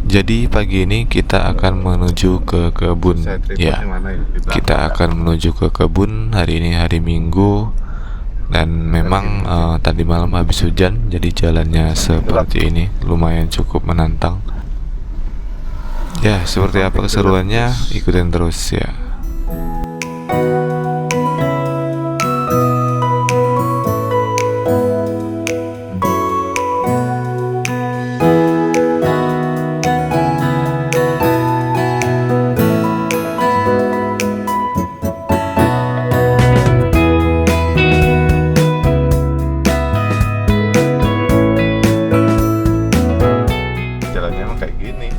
Jadi pagi ini kita akan menuju ke kebun. Ya, kita akan menuju ke kebun. Hari ini hari Minggu dan memang tadi malam habis hujan, jadi jalannya seperti ini, lumayan cukup menantang. Ya, seperti apa keseruannya? Ikutin terus ya. Jalannya emang kayak gini.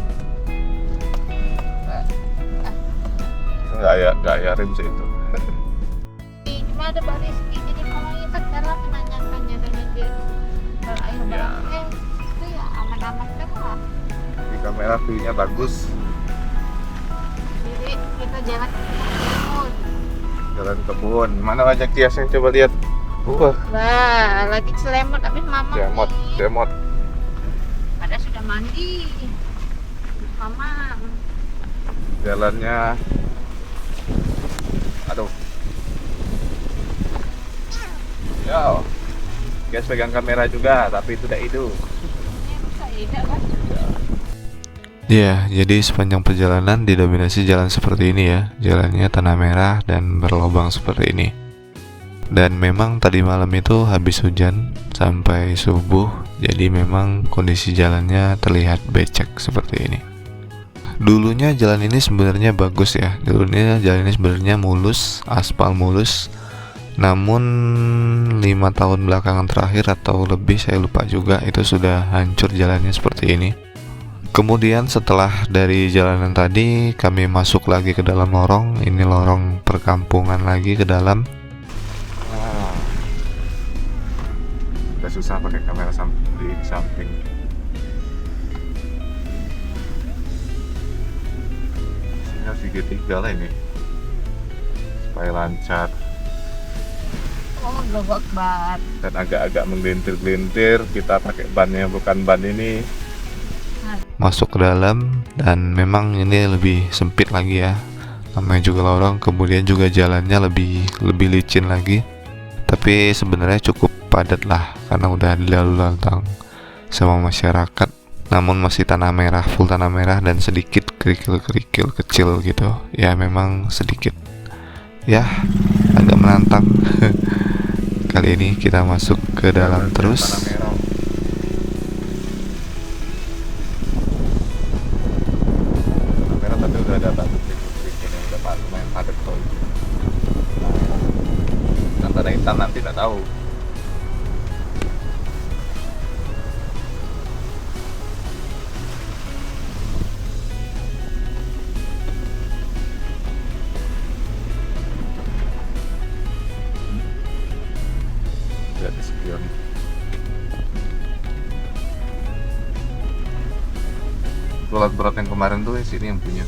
Nggak ya rem sih itu. Cuma ada Mbak Rizky, jadi kalau itu jalan menanyakannya dengan dia berair Ya. itu ya aman-aman kan lah. Di kamera view-nya bagus. Jadi kita jalan ke kebun. Jalan kebun. Mana wajah kiasnya, coba lihat. Wah, Wah, lagi selemot habis mama demot, nih. demot. Pada sudah mandi. Mama. Jalannya, aduh. Yo, guys pegang kamera juga, tapi itu tidak hidup. Ini bisa tidak kan? Ya, jadi sepanjang perjalanan didominasi jalan seperti ini ya. Jalannya tanah merah dan berlobang seperti ini. Dan memang tadi malam itu habis hujan sampai subuh, jadi memang kondisi jalannya terlihat becek seperti ini. Dulunya jalan ini sebenarnya bagus ya. Dulunya jalan ini sebenarnya mulus, aspal mulus. Namun 5 tahun belakangan terakhir atau lebih saya lupa juga, itu sudah hancur jalannya seperti ini. Kemudian setelah dari jalanan tadi kami masuk lagi ke dalam lorong. Ini lorong perkampungan lagi ke dalam. Udah susah pakai kamera di samping. Sini harus segitiga lah ini supaya lancar Oh, gobok banget. dan agak-agak menggelintir-gelintir. Kita pakai bannya bukan ban ini. Masuk ke dalam dan memang ini lebih sempit lagi ya. Namanya juga lorong, kemudian juga jalannya lebih licin lagi. Tapi sebenarnya cukup padat lah karena udah dilalu lalang sama masyarakat. Namun masih tanah merah, full tanah merah dan sedikit kerikil-kerikil kecil gitu. Ya memang sedikit. Ya, agak menantang. Kali ini kita masuk ke dalam terus. Kamera tapi udah ada batu trik ini, udah lumayan padat tuh. Nah, tanda hitam nanti nggak tahu. Lihat di spion. Alat berat yang kemarin tuh sini yang punya.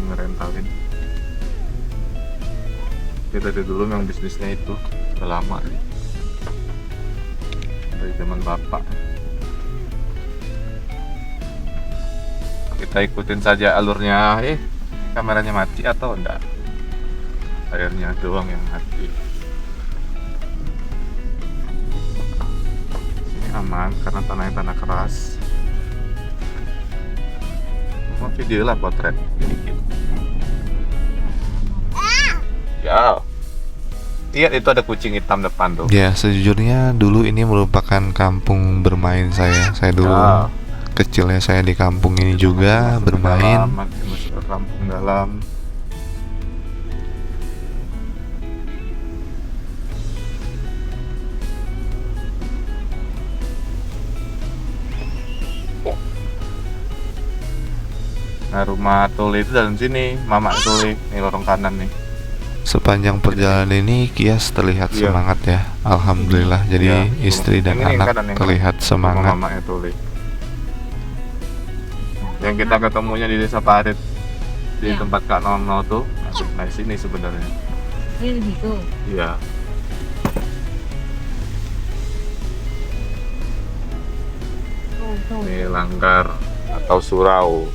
Ngerentalin. Dia dari dulu memang bisnisnya itu udah lama nih. Dari zaman bapak. Kita ikutin saja alurnya. Kameranya mati atau enggak? Airnya doang yang mati. Sini aman karena tanahnya tanah keras. Mau video lah potret sedikit. Ya. Lihat itu ada kucing hitam depan tuh. Ya, sejujurnya dulu ini merupakan kampung bermain saya. Saya dulu kecilnya saya di kampung ini juga bermain. Masuk ke kampung dalam. Nah, rumah Tuli itu dalam sini, Mama Tuli, nih lorong kanan nih. Sepanjang perjalanan ini Kias terlihat semangat ya, alhamdulillah. Jadi istri dan anak terlihat semangat. Mama Tuli. Yang kita ketemunya di Desa Parit, di tempat Kak Nono tuh, nah sini sebenarnya. Ini di situ. Iya. Ini langgar atau surau.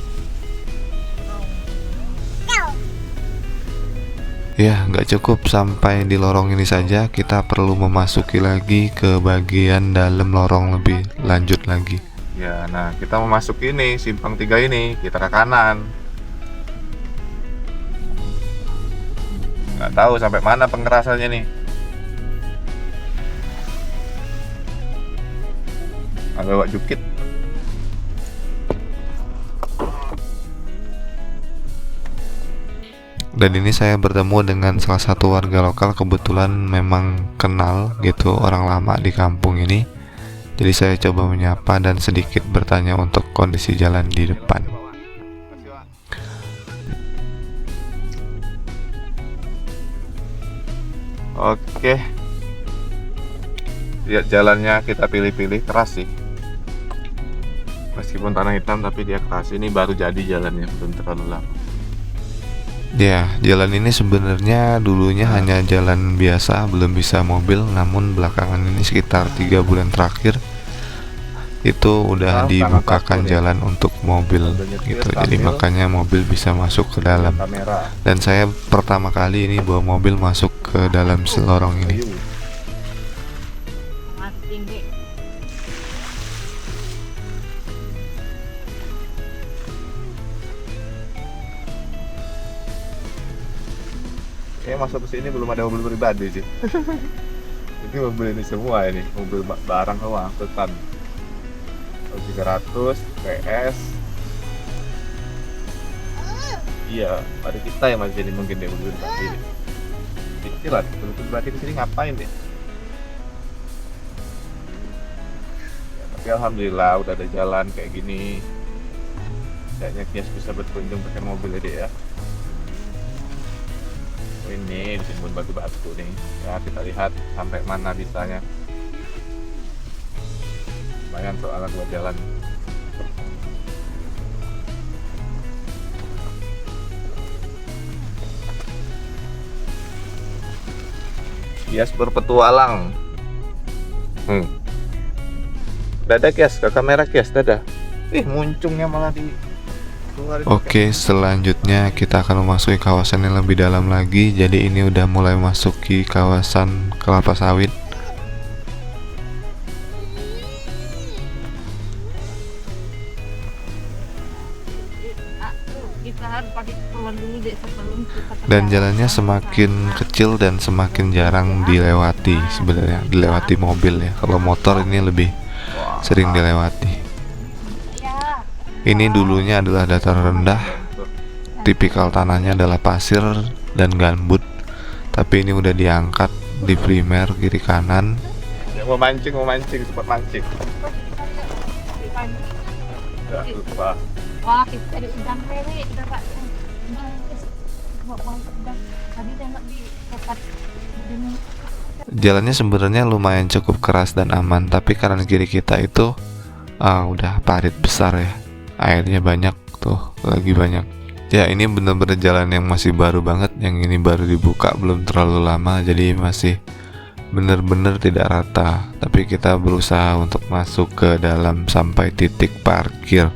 Ya, nggak cukup sampai di lorong ini saja, kita perlu memasuki lagi ke bagian dalam lorong lebih lanjut lagi. Ya, nah kita memasuki ini, simpang 3 ini, kita ke kanan. Nggak tahu sampai mana pengerasannya nih. Agak bawa jukit. Dan ini saya bertemu dengan salah satu warga lokal, kebetulan memang kenal gitu, orang lama di kampung ini. Jadi saya coba menyapa dan sedikit bertanya untuk kondisi jalan di depan. Oke. Lihat jalannya, kita pilih-pilih, keras sih. Meskipun tanah hitam tapi dia keras. Ini baru jadi jalannya, belum terlalu lama. Ya, jalan ini sebenarnya dulunya hanya jalan biasa, belum bisa mobil. Namun belakangan ini sekitar 3 bulan terakhir itu udah dibukakan jalan untuk mobil gitu. Jadi makanya mobil bisa masuk ke dalam. Dan saya pertama kali ini bawa mobil masuk ke dalam lorong ini. Masuk ke sini belum ada mobil pribadi sih. Ini mobil ini semua, ini mobil barang semua, angkutan 300 PS. Iya, ada kita yang masih jadi mungkin deh mobil pribadi. Kecil lah, mobil pribadi kesini ngapain deh? Ya, tapi alhamdulillah udah ada jalan kayak gini. Kayaknya Kias bisa berkunjung pakai mobil ya. Ini ditimbun batu-batu nih ya, kita lihat sampai mana bisanya. Lumayan soalnya buat jalan. Kias berpetualang. Dadah Kias, ke kamera Kias, dadah. Muncungnya malah di. Oke, selanjutnya kita akan memasuki kawasan yang lebih dalam lagi. Jadi ini udah mulai masuki kawasan kelapa sawit. Dan jalannya semakin kecil dan semakin jarang dilewati sebenarnya, dilewati mobil ya. Kalau motor ini lebih sering dilewati. Ini dulunya adalah dataran rendah, tipikal tanahnya adalah pasir dan gambut. Tapi ini udah diangkat di primer kiri kanan. Ya, mau mancing, sempat mancing. Gak lupa. Wah, kita ada udang lele, kita pak. Tadi tengok di tempat. Jalannya sebenarnya lumayan cukup keras dan aman, tapi kanan kiri kita itu udah parit besar ya. Airnya banyak tuh, lagi banyak. Ya, ini bener-bener jalan yang masih baru banget. Yang ini baru dibuka, belum terlalu lama, jadi masih bener-bener tidak rata. Tapi kita berusaha untuk masuk ke dalam sampai titik parkir.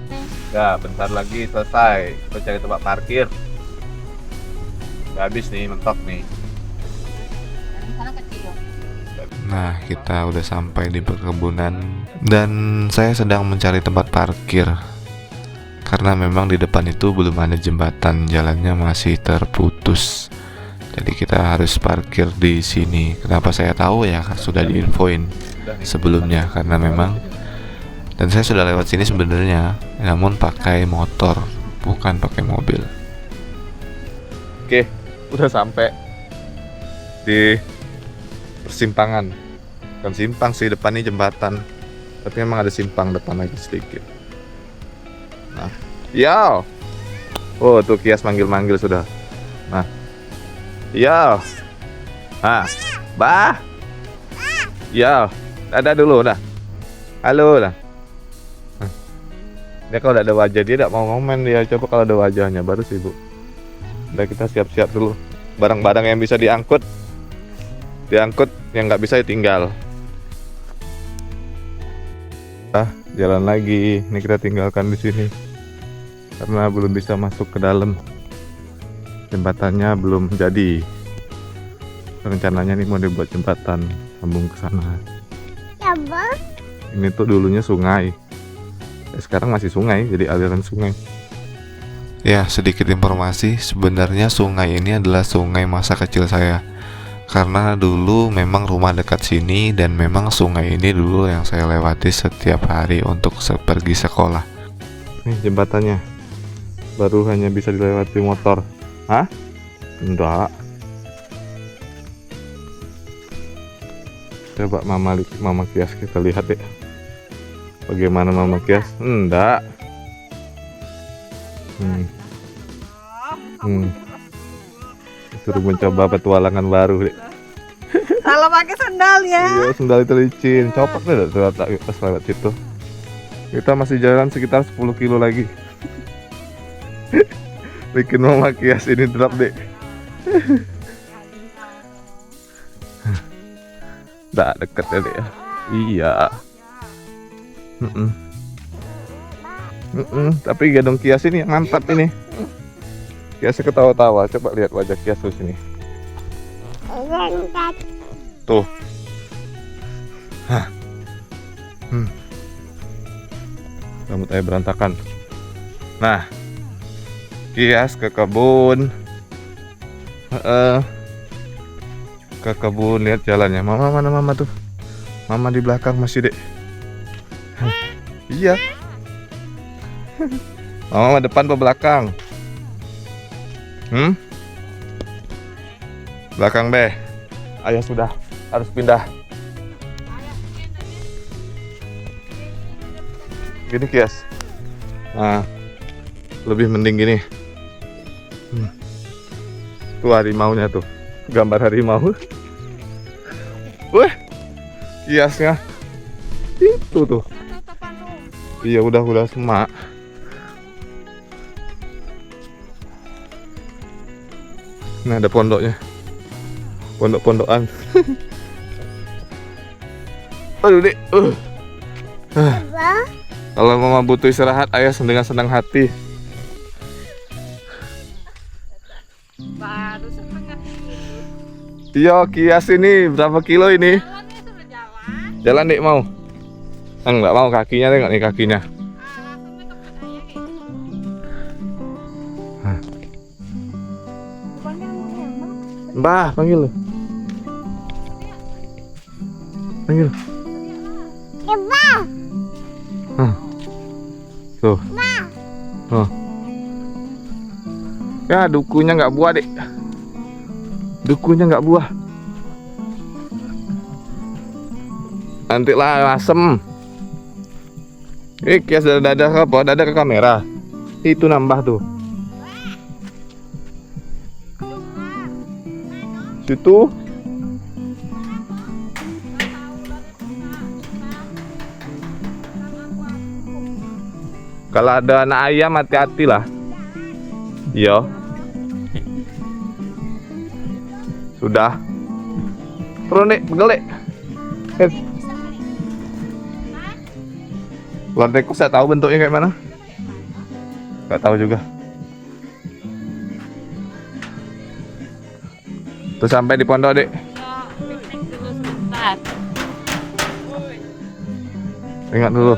Ya, bentar lagi selesai. Kita cari tempat parkir. Udah habis nih, mentok nih. Nah, kita udah sampai di perkebunan dan saya sedang mencari tempat parkir. Karena memang di depan itu belum ada jembatan, jalannya masih terputus. Jadi kita harus parkir di sini. Kenapa saya tahu ya? Sudah diinfoin sebelumnya karena memang, dan saya sudah lewat sini sebenarnya, namun pakai motor, bukan pakai mobil. Oke, udah sampai di persimpangan. Bukan simpang sih, depan ini jembatan. Tapi memang ada simpang depan lagi sedikit. Nah, ya. Oh, tuh Kias manggil-manggil sudah. Nah. Ya. Ah. Bah. Ya. Dadah dulu dah. Halo dah. Dia kalau ada wajah, dia tidak mau ngomen dia. Coba kalau ada wajahnya baru sibuk. Udah, kita siap-siap dulu. Barang-barang yang bisa diangkut, yang nggak bisa ditinggal. jalan lagi. Ini kita tinggalkan di sini karena belum bisa masuk ke dalam. Jembatannya belum jadi. Rencananya nih mau dibuat jembatan sambung ke sana. Ya, Bang. Ini tuh dulunya sungai. Sekarang masih sungai, jadi aliran sungai. Ya, sedikit informasi, sebenarnya sungai ini adalah sungai masa kecil saya. Karena dulu memang rumah dekat sini dan memang sungai ini dulu yang saya lewati setiap hari untuk pergi sekolah. Nih jembatannya, baru hanya bisa dilewati motor. Hah? Enggak. Coba Mama Kias kita lihat deh. Bagaimana Mama Kias? Enggak. Suruh mencoba petualangan baru deh. Salah pakai sandal ya. Iya, sendal itu licin. Copot deh ternyata pas lewat situ. Kita masih jalan sekitar 10 kilo lagi. Bikin Mama Kias ini drop deh. Nggak deket ya deh ya. Iya. Tapi Gadong Kias ini yang mantap ini. Kiasnya ketawa-tawa. Coba lihat wajah Kias tuh sini. Tuh. Rambut saya berantakan. Nah, Kias ke kebun. Ke kebun, lihat jalannya. Mama mana Mama tuh? Mama di belakang masih dek. Iya. Mama depan apa belakang? Belakang deh. Ayah sudah harus pindah. Gini Kias. Nah, lebih mending gini. Tuh harimaunya tuh. Gambar harimau. Wah, Kiasnya itu tuh. Iya udah semak. Nah ada pondoknya, pondok-pondokan. Aduh dek. Kalau Mama butuh istirahat, ayah dengan senang hati. Baru setengah kilo. Iya Kias ini berapa kilo ini? Jalannya sudah jalan. Jalan dek mau? Enggak mau, kakinya tengok nih kakinya. Langsung ke tempat saya kayak gitu. Mbah, panggil. Panggil. Tuh. Oh. Ya, dukunya nggak buah, dek. Dukunya nggak buah. Nanti lah asem. Kias dada apa? Dada ke kamera. Itu nambah tuh. Situ. Kalau ada anak ayam hati-hati lah. Iya. Sudah. Turun dek, pegel dek. Lantaiku saya tahu bentuknya kayak mana. Gak tahu juga. Tuh sampai di pondok dek. Piknik dulu sebentar. Ingat dulu.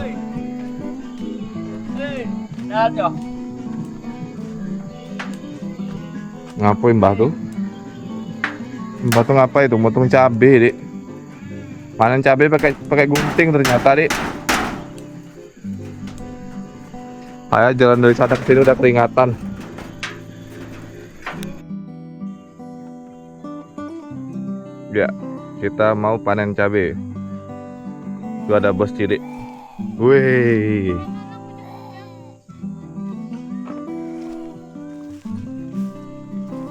Ngapain Mbah tuh? Mbah tuh ngapain tuh? Motong cabe dek. Panen cabe pakai gunting ternyata dek. Ayah jalan dari sana ke sini udah keringatan. Ya, kita mau panen cabe. Itu ada bos cilik. Wih.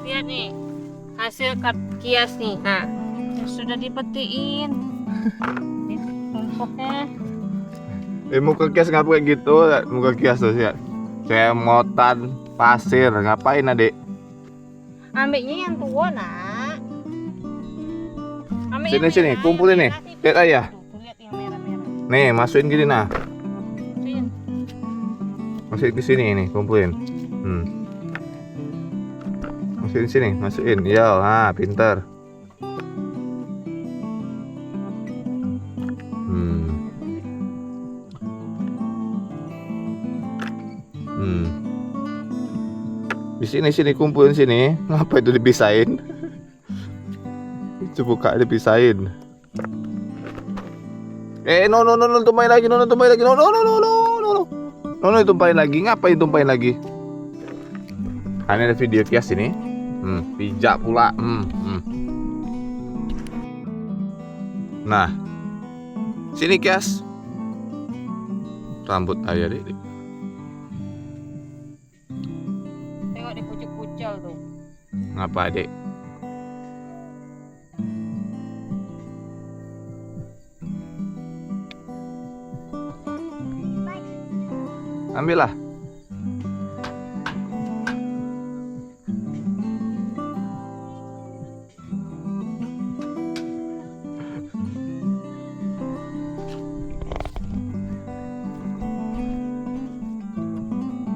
Lihat nih hasil Kias nih. Nah, sudah dipetiin. Nih, tumpuknya. Muka Kias ngapa kayak gitu? Muka Kias tuh ya. Cemotan pasir. Ngapain adik? Ambilnya yang tua nak. Ambil Sini yang sini, merah, kumpulin nih. yang kasih Lihat ayah. tuh, lihat yang merah-merah. Nih, masukin gini nah. Masukin ke sini nih, kumpulin. Masukin sini, masukin. Ya, nah, pintar. Di sini kumpulin sini. Ngapa itu dipisahin? Itu buka dipisahin. No, tumpahin lagi, no, tumpahin lagi. Ngapain tumpahin lagi? Ini ada video kias ini. Pijak pula. Nah, sini kias. Rambut ayah deh. Tengok di pucuk-pucul tuh. Ngapa dek? Ambillah.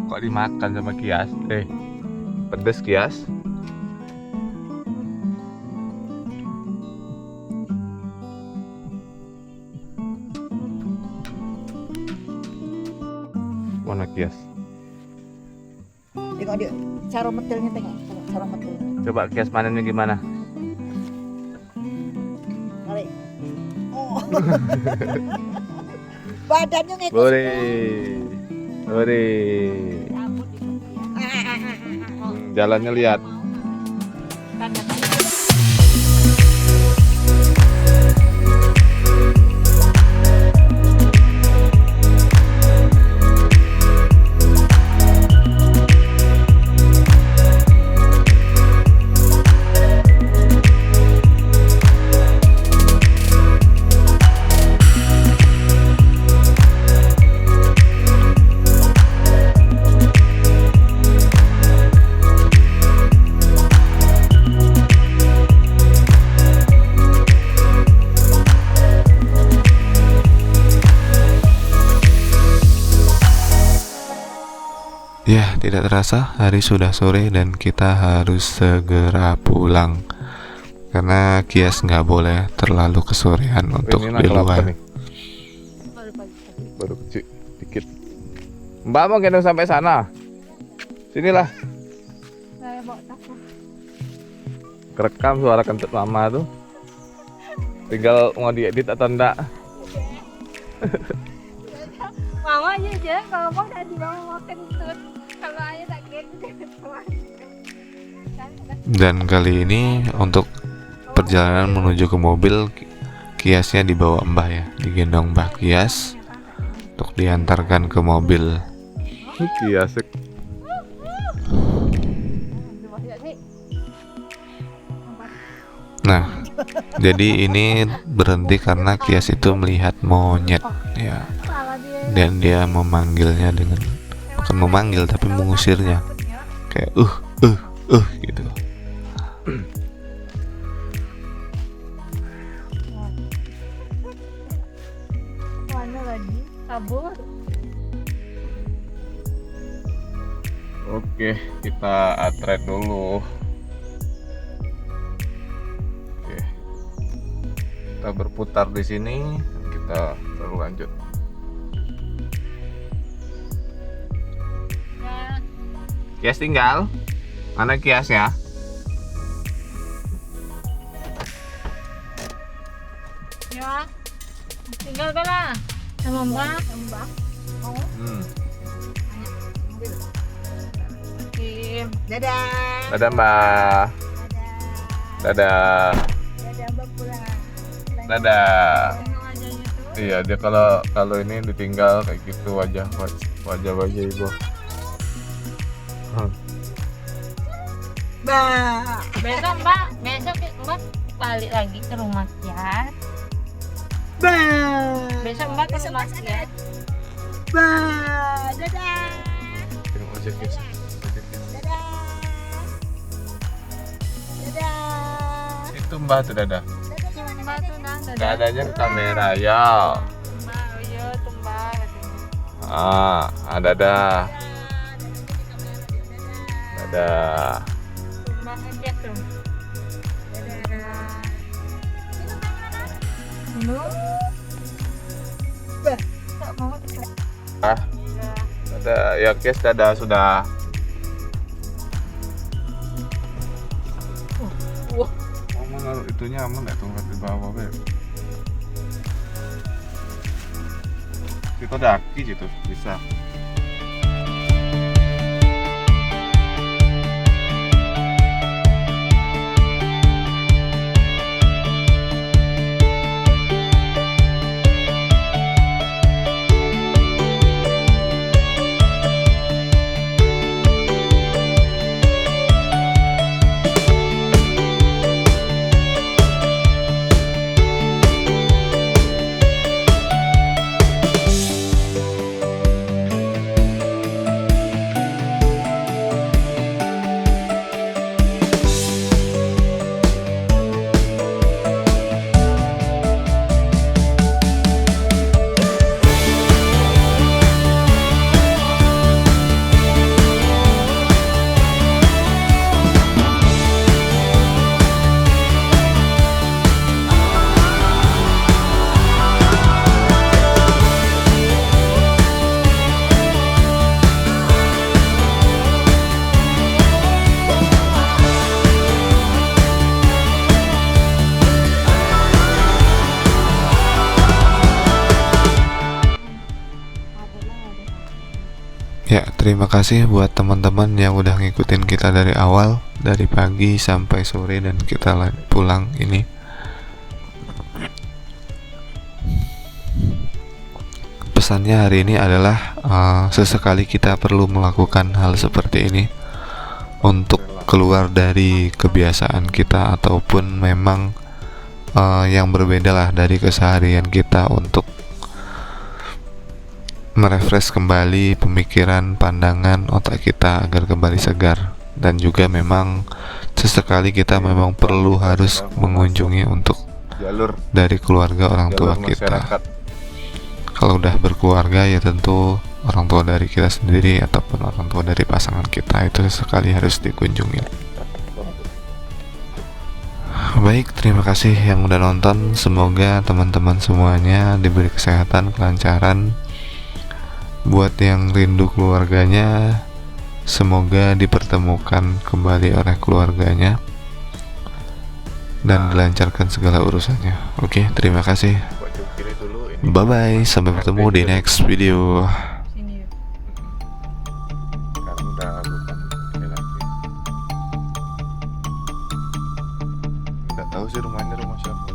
Kok dimakan sama kias? Pedes kias. Mana kias? Tengok dia, cara metilnya tengok, cara metilnya. Coba kias panennya gimana? Tarik. Oh. Badannya ngikut. Boleh. Jalannya lihat. Ya, tidak terasa hari sudah sore dan kita harus segera pulang karena kias nggak boleh terlalu kesorean untuk di luar. Baru kecil dikit. Mbak mau gendong sampai sana. Sinilah. Saya bawa takut. Kerekam suara kentut mama tuh. Tinggal mau diedit atau enggak. Mama aja kalau mau udah dibawa kentut. Kalau ayah tak kentut. Dan kali ini untuk perjalanan menuju ke mobil, kiasnya dibawa Mbah ya, digendong Mbah Kias untuk diantarkan ke mobil. Kias. Nah, jadi ini berhenti karena Kias itu melihat monyet ya, dan dia memanggilnya dengan, bukan memanggil tapi mengusirnya, kayak gitu. Mana lagi? Kabur. Oke, kita atret dulu. Oke, kita berputar di sini, kita baru lanjut. Kias tinggal. Mana kiasnya? Ya, tinggal bela sama Mbak. Oke. Dadah. Dadah Mbak. Dadah. Dadah Mbak pulang. Dadah. Tengok aja YouTube. Iya, dia kalau ini ditinggal kayak gitu wajah ibu. Mbak. Besok Mbak balik lagi ke rumah Kias. Mbak. Besok Mbak ke rumah Kias. Mbak. Dadah. Tengok aja Kias. Dadah. Dadah. Itu Mbak tuh dadah. Mbak tuh nah, Dadanya ke kamera ya. Mbak, oh iya tuh Mbak katanya. Dadah. Dadah. Bahagia tuh. Dadah. Tak mau tuh. Dadah. Ya guys, dadah sudah. Wah. Mama naruh itunya aman nggak tuh di bawah Beb? Kita daki gitu bisa. Ya, terima kasih buat teman-teman yang udah ngikutin kita dari awal, dari pagi sampai sore dan kita pulang ini. Pesannya hari ini adalah sesekali kita perlu melakukan hal seperti ini untuk keluar dari kebiasaan kita ataupun memang yang berbeda lah dari keseharian kita untuk merefresh kembali pemikiran, pandangan, otak kita agar kembali segar. Dan juga memang sesekali kita memang perlu harus mengunjungi untuk dari keluarga orang tua kita. Kalau udah berkeluarga ya tentu orang tua dari kita sendiri ataupun orang tua dari pasangan kita itu sesekali harus dikunjungi. Baik, terima kasih yang udah nonton. Semoga teman-teman semuanya diberi kesehatan, kelancaran. Buat yang rindu keluarganya, semoga dipertemukan kembali oleh keluarganya dan dilancarkan segala urusannya. Oke, terima kasih. Bye bye, sampai bertemu di next video. Sini. Sekarang udah bukan laki. Nggak tahu sih rumahnya rumah siapa.